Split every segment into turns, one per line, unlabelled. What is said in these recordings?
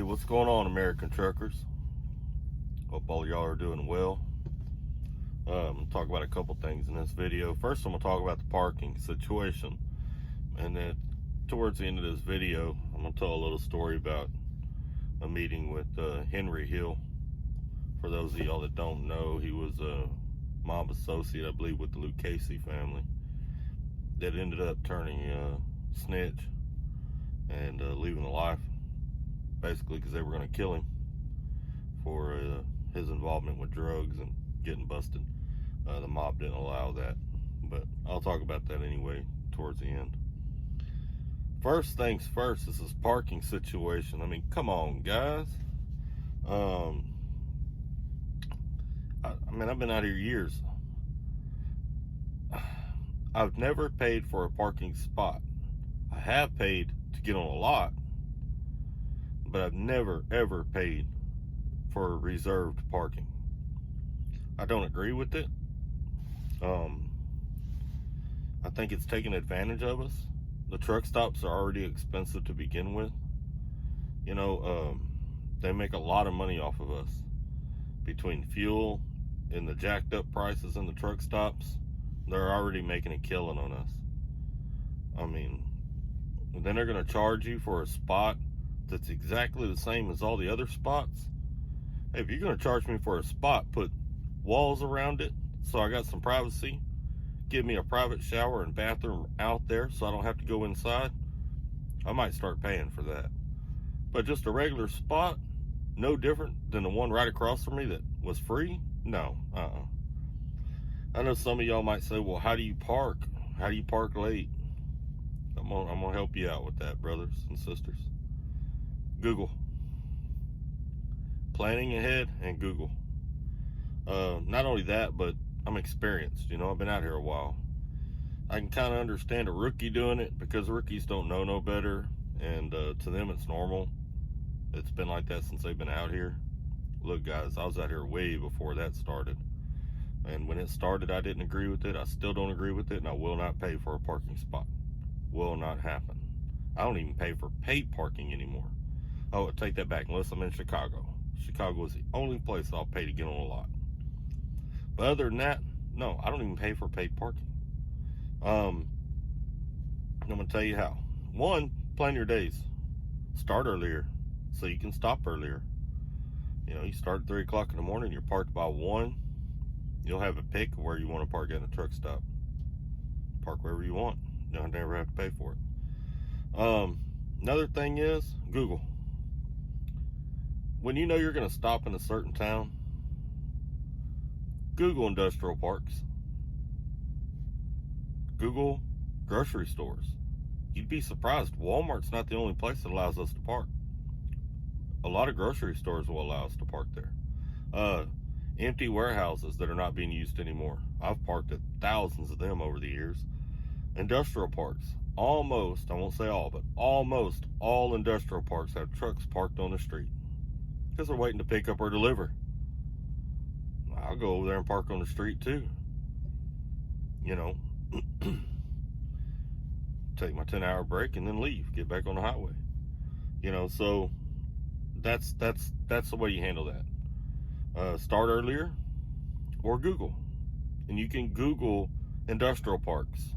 Hey, what's going on, American truckers? Hope all y'all are doing well. I'm going to talk about a couple things in this video. First, I'm going to talk about the parking situation. And then towards the end of this video, I'm going to tell a little story about a meeting with Henry Hill. For those of y'all that don't know, he was a mob associate, I believe, with the Lucchese family that ended up turning snitch and leaving the life, basically because they were going to kill him for his involvement with drugs and getting busted. The mob didn't allow that, but I'll talk about that anyway towards the end. First things first is this parking situation. I mean, come on, guys. I mean, I've been out here years. I've never paid for a parking spot. I have paid to get on a lot, but I've never ever paid for reserved parking. I don't agree with it. I think it's taking advantage of us. The truck stops are already expensive to begin with. You know, they make a lot of money off of us. Between fuel and the jacked up prices in the truck stops, they're already making a killing on us. I mean, then they're going to charge you for a spot that's exactly the same as all the other spots. Hey, if you're going to charge me for a spot, put walls around it so I got some privacy. Give me a private shower and bathroom out there so I don't have to go inside. I might start paying for that. But just a regular spot, no different than the one right across from me that was free? No. I know some of y'all might say, well, how do you park? How do you park late? I'm gonna help you out with that, brothers and sisters. Google. Planning ahead and Google. Not only that, but I'm experienced. You know, I've been out here a while. I can kind of understand a rookie doing it because rookies don't know no better, and to them it's normal. It's been like that since they've been out here. Look, guys, I was out here way before that started, and when it started, I didn't agree with it. I still don't agree with it, and I will not pay for a parking spot. Will not happen. I don't even pay for paid parking anymore. Oh, I take that back, unless I'm in Chicago. Chicago is the only place I'll pay to get on a lot. But other than that, no, I don't even pay for paid parking. I'm gonna tell you how. One, plan your days. Start earlier so you can stop earlier. You know, you start at 3 o'clock in the morning, you're parked by 1. You'll have a pick where you want to park at a truck stop. Park wherever you want. You'll never have to pay for it. Another thing is Google. When you know you're going to stop in a certain town, Google industrial parks. Google grocery stores. You'd be surprised. Walmart's not the only place that allows us to park. A lot of grocery stores will allow us to park there. Empty warehouses that are not being used anymore. I've parked at thousands of them over the years. Industrial parks. Almost, I won't say all, but almost all industrial parks have trucks parked on the street because they're waiting to pick up or deliver. I'll go over there and park on the street too. You know, take my 10-hour break and then leave, get back on the highway. You know, so that's the way you handle that. Start earlier or Google, and you can Google industrial parks.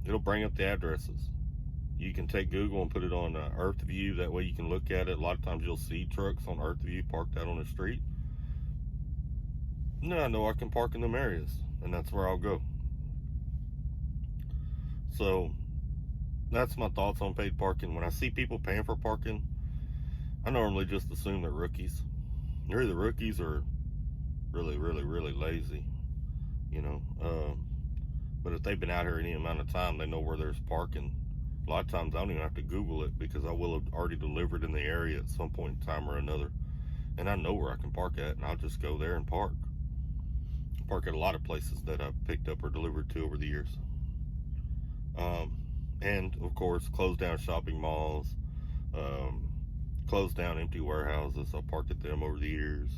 It'll bring up the addresses. You can take Google and put it on Earth View. That way you can look at it. A lot of times you'll see trucks on Earth View parked out on the street. Now I know I can park in them areas, and that's where I'll go. So that's my thoughts on paid parking. When I see people paying for parking, I normally just assume they're rookies. They're either rookies or really, really, really lazy, you know. But if they've been out here any amount of time, they know where there's parking. A lot of times I don't even have to Google it because I will have already delivered in the area at some point in time or another. And I know where I can park at, and I'll just go there and park. Park at a lot of places that I've picked up or delivered to over the years. And of course, close down shopping malls, close down empty warehouses. I've parked at them over the years.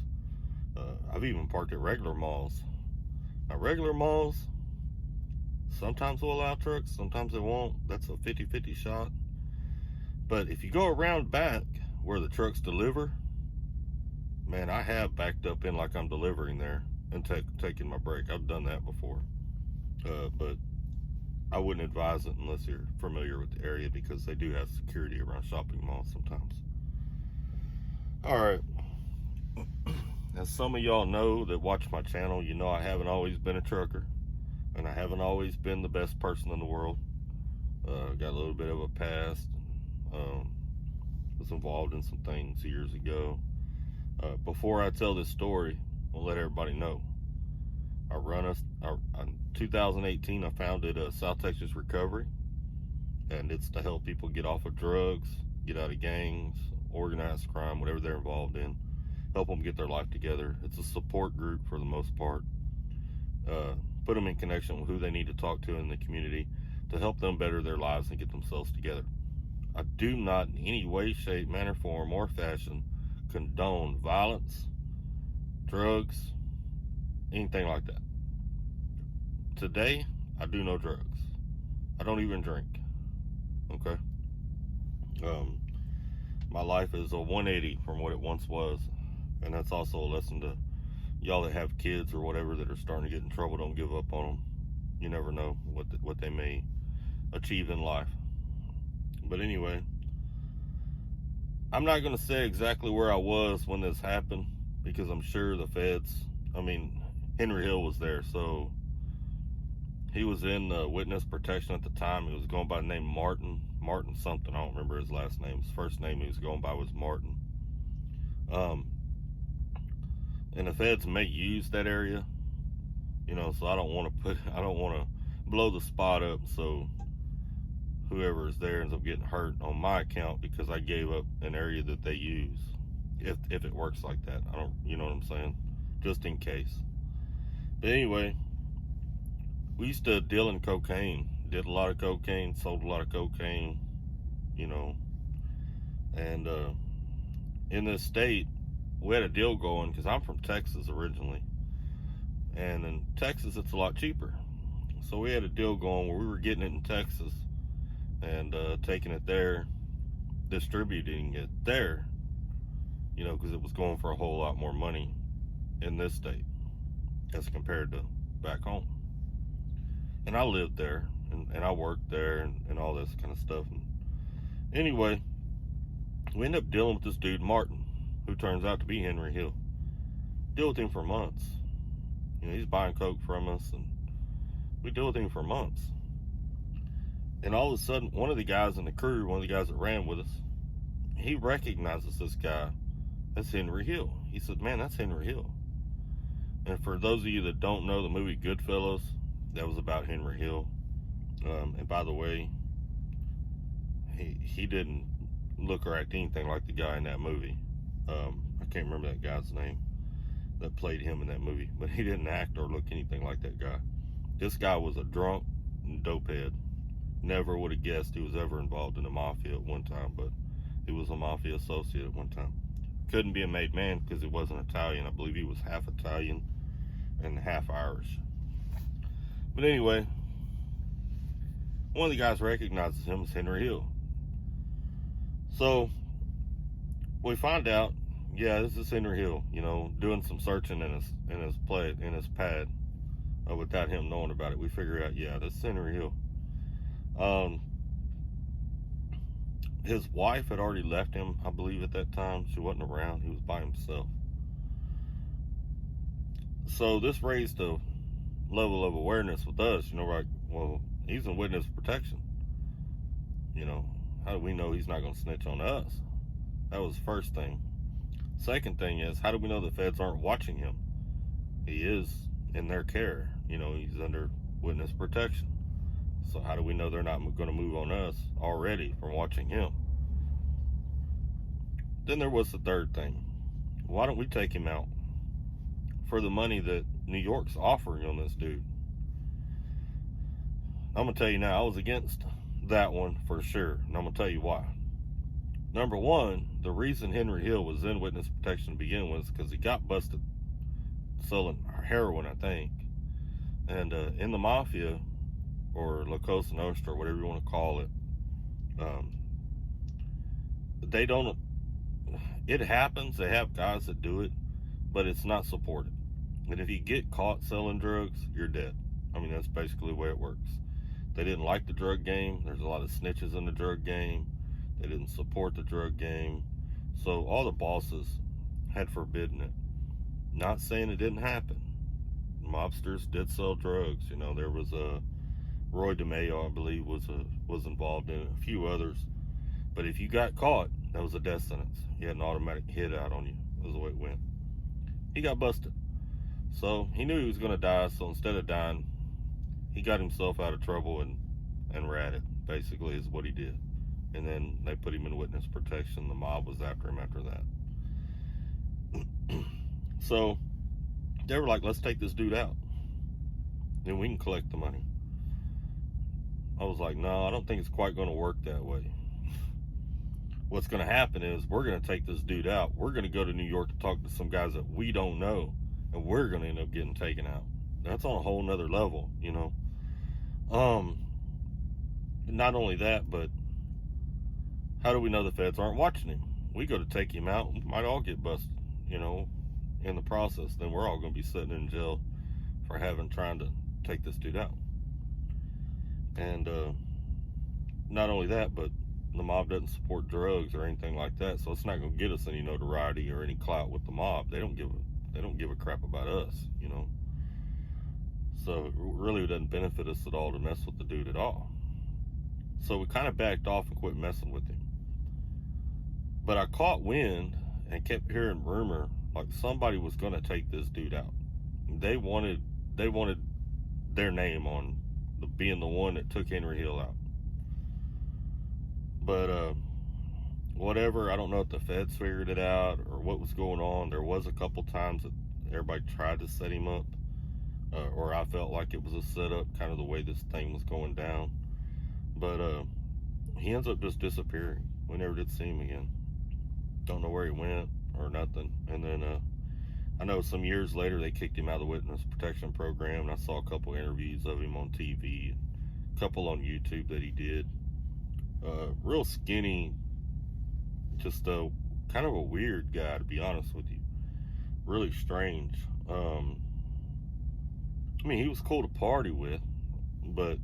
I've even parked at regular malls. Now, regular malls, sometimes will allow trucks, sometimes they won't. That's a 50-50 shot. But if you go around back where the trucks deliver, man, I have backed up in like I'm delivering there and taking my break. I've done that before, but I wouldn't advise it unless you're familiar with the area, because they do have security around shopping malls sometimes. All right. As some of y'all know that watch my channel, you know I haven't always been a trucker, and I haven't always been the best person in the world. Got a little bit of a past. Was involved in some things years ago. Before I tell this story, I'll let everybody know. In 2018, I founded South Texas Recovery, and it's to help people get off of drugs, get out of gangs, organized crime, whatever they're involved in, help them get their life together. It's a support group for the most part. Put them in connection with who they need to talk to in the community to help them better their lives and get themselves together. I do not in any way, shape, manner, form, or fashion condone violence, drugs, anything like that. Today, I do no drugs. I don't even drink. Okay? My life is a 180 from what it once was, and that's also a lesson to y'all that have kids or whatever that are starting to get in trouble. Don't give up on them. You never know what they may achieve in life. But anyway, I'm not going to say exactly where I was when this happened, because I'm sure the feds, Henry Hill was there, so he was in witness protection at the time. He was going by the name Martin something. I don't remember his last name. His first name he was going by was Martin. And the feds may use that area, so I don't want to blow the spot up so whoever is there ends up getting hurt on my account because I gave up an area that they use. If it works like that, you know what I'm saying? Just in case. But anyway, we used to deal in cocaine. Did a lot of cocaine, sold a lot of cocaine, and in this state, we had a deal going, because I'm from Texas originally, and in Texas it's a lot cheaper. So we had a deal going where we were getting it in Texas and taking it there, distributing it there, because it was going for a whole lot more money in this state as compared to back home. And I lived there, and I worked there, and all this kind of stuff. And anyway, we ended up dealing with this dude Martin, who turns out to be Henry Hill. Deal with him for months. He's buying coke from us, and we deal with him for months. And all of a sudden, one of the guys in the crew, one of the guys that ran with us, he recognizes this guy as Henry Hill. He said, "Man, that's Henry Hill." And for those of you that don't know the movie Goodfellas, that was about Henry Hill. And by the way, he didn't look or act anything like the guy in that movie. I can't remember that guy's name that played him in that movie, but he didn't act or look anything like that guy. This guy was a drunk dopehead. Never would have guessed he was ever involved in the mafia at one time, but he was a mafia associate at one time. Couldn't be a made man because he wasn't Italian. I believe he was half Italian and half Irish. But anyway, one of the guys recognizes him as Henry Hill. So we find out, yeah, this is Henry Hill, doing some searching in his pad without him knowing about it. We figure out, yeah, this is Henry Hill. His wife had already left him, I believe, at that time. She wasn't around. He was by himself. So this raised a level of awareness with us, like, well, he's in witness protection. How do we know he's not going to snitch on us? That was the first thing. Second thing is, how do we know the feds aren't watching him? He is in their care. He's under witness protection. So how do we know they're not going to move on us already from watching him? Then there was the third thing. Why don't we take him out for the money that New York's offering on this dude? I'm going to tell you now, I was against that one for sure, and I'm going to tell you why. Number one, the reason Henry Hill was in witness protection to begin with is because he got busted selling heroin, I think. And in the mafia, or La Cosa Nostra, or whatever you want to call it, they don't it happens. They have guys that do it, but it's not supported. And if you get caught selling drugs, you're dead. I mean, that's basically the way it works. They didn't like the drug game. There's a lot of snitches in the drug game. They didn't support the drug game. So all the bosses had forbidden it. Not saying it didn't happen. Mobsters did sell drugs. You know, there was a Roy DeMayo, I believe, was involved in it. A few others. But if you got caught, that was a death sentence. You had an automatic hit out on you. That was the way it went. He got busted. So he knew he was going to die. So instead of dying, he got himself out of trouble and ratted, basically, is what he did. And then they put him in witness protection. The mob was after him after that. So they were like, let's take this dude out. Then we can collect the money. I was like, no, I don't think it's quite going to work that way. What's going to happen is we're going to take this dude out. We're going to go to New York to talk to some guys that we don't know, and we're going to end up getting taken out. That's on a whole nother level, you know. Not only that, but how do we know the feds aren't watching him? We go to take him out, we might all get busted, you know, in the process. Then we're all going to be sitting in jail for trying to take this dude out. And not only that, but the mob doesn't support drugs or anything like that, so it's not going to get us any notoriety or any clout with the mob. They don't give a crap about us, you know. So it really doesn't benefit us at all to mess with the dude at all. So we kind of backed off and quit messing with him. But I caught wind and kept hearing rumor like somebody was going to take this dude out. They wanted their name on being the one that took Henry Hill out. But whatever, I don't know if the feds figured it out or what was going on. There was a couple times that everybody tried to set him up, or I felt like it was a setup, kind of the way this thing was going down. But he ends up just disappearing. We never did see him again. Don't know where he went or nothing. And then I know some years later they kicked him out of the witness protection program, and I saw a couple interviews of him on TV, a couple on YouTube that he did. Real skinny, just kind of a weird guy, to be honest with you. Really strange. I mean, he was cool to party with, but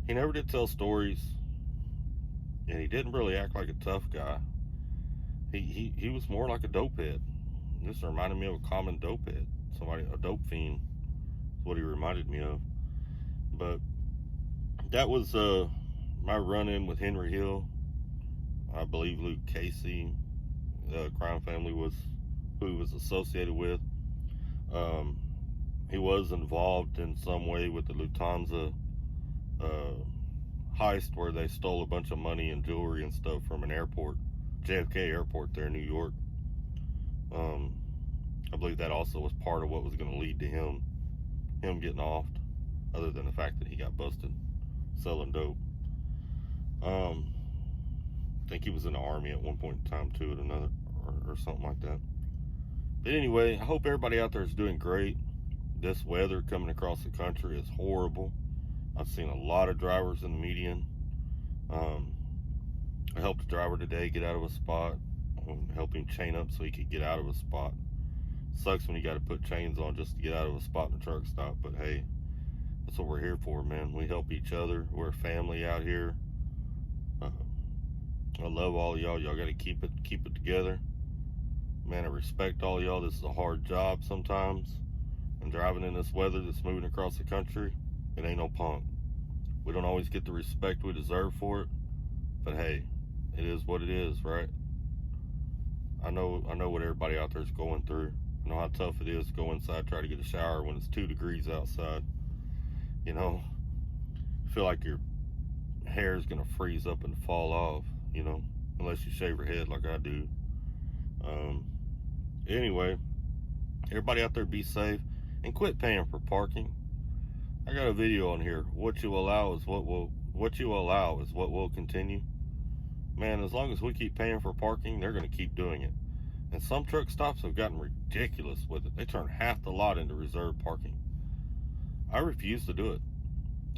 he never did tell stories, and he didn't really act like a tough guy. He was more like a dope head. This reminded me of a common dope head. A dope fiend is what he reminded me of. But that was my run-in with Henry Hill. I believe Luke Casey, the crime family, was who he was associated with. He was involved in some way with the Lufthansa heist, where they stole a bunch of money and jewelry and stuff from an airport, JFK Airport there in New York. I believe that also was part of what was going to lead to him getting offed, other than the fact that he got busted selling dope. I think he was in the Army at one point in time too, at another or something like that. But anyway, I hope everybody out there is doing great. This weather coming across the country is horrible. I've seen a lot of drivers in the median. I helped a driver today get out of a spot, help him chain up so he could get out of a spot. Sucks when you got to put chains on just to get out of a spot in a truck stop, but hey, that's what we're here for, man. We help each other. We're a family out here. I love all of y'all. Y'all got to keep it together. Man, I respect all y'all. This is a hard job sometimes. And driving in this weather that's moving across the country, it ain't no punk. We don't always get the respect we deserve for it, but hey, it is what it is, right? I know what everybody out there is going through. I know how tough it is to go inside, try to get a shower when it's 2 degrees outside. You know, I feel like your hair is gonna freeze up and fall off, you know, unless you shave your head like I do. Anyway, everybody out there be safe and quit paying for parking. I got a video on here. What you allow is what will continue. Man, as long as we keep paying for parking, they're going to keep doing it. And some truck stops have gotten ridiculous with it. They turn half the lot into reserved parking. I refuse to do it.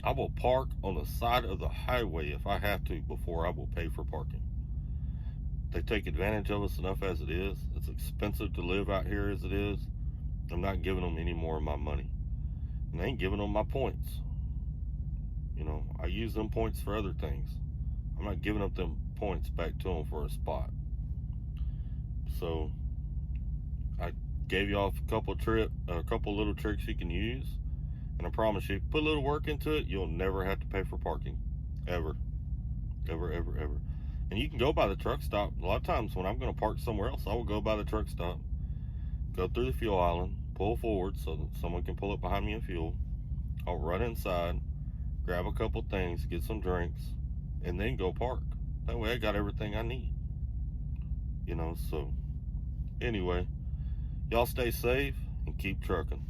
I will park on the side of the highway if I have to before I will pay for parking. They take advantage of us enough as it is. It's expensive to live out here as it is. I'm not giving them any more of my money. And I ain't giving them my points. You know, I use them points for other things. I'm not giving up them points back to them for a spot. So I gave you all a couple little tricks you can use, and I promise you, put a little work into it, you'll never have to pay for parking, ever, ever, ever, ever. And you can go by the truck stop. A lot of times when I'm going to park somewhere else, I will go by the truck stop, go through the fuel island, pull forward so that someone can pull up behind me and fuel. I'll run inside, grab a couple things, get some drinks, and then go park. That way I got everything I need. You know, so anyway, y'all stay safe and keep trucking.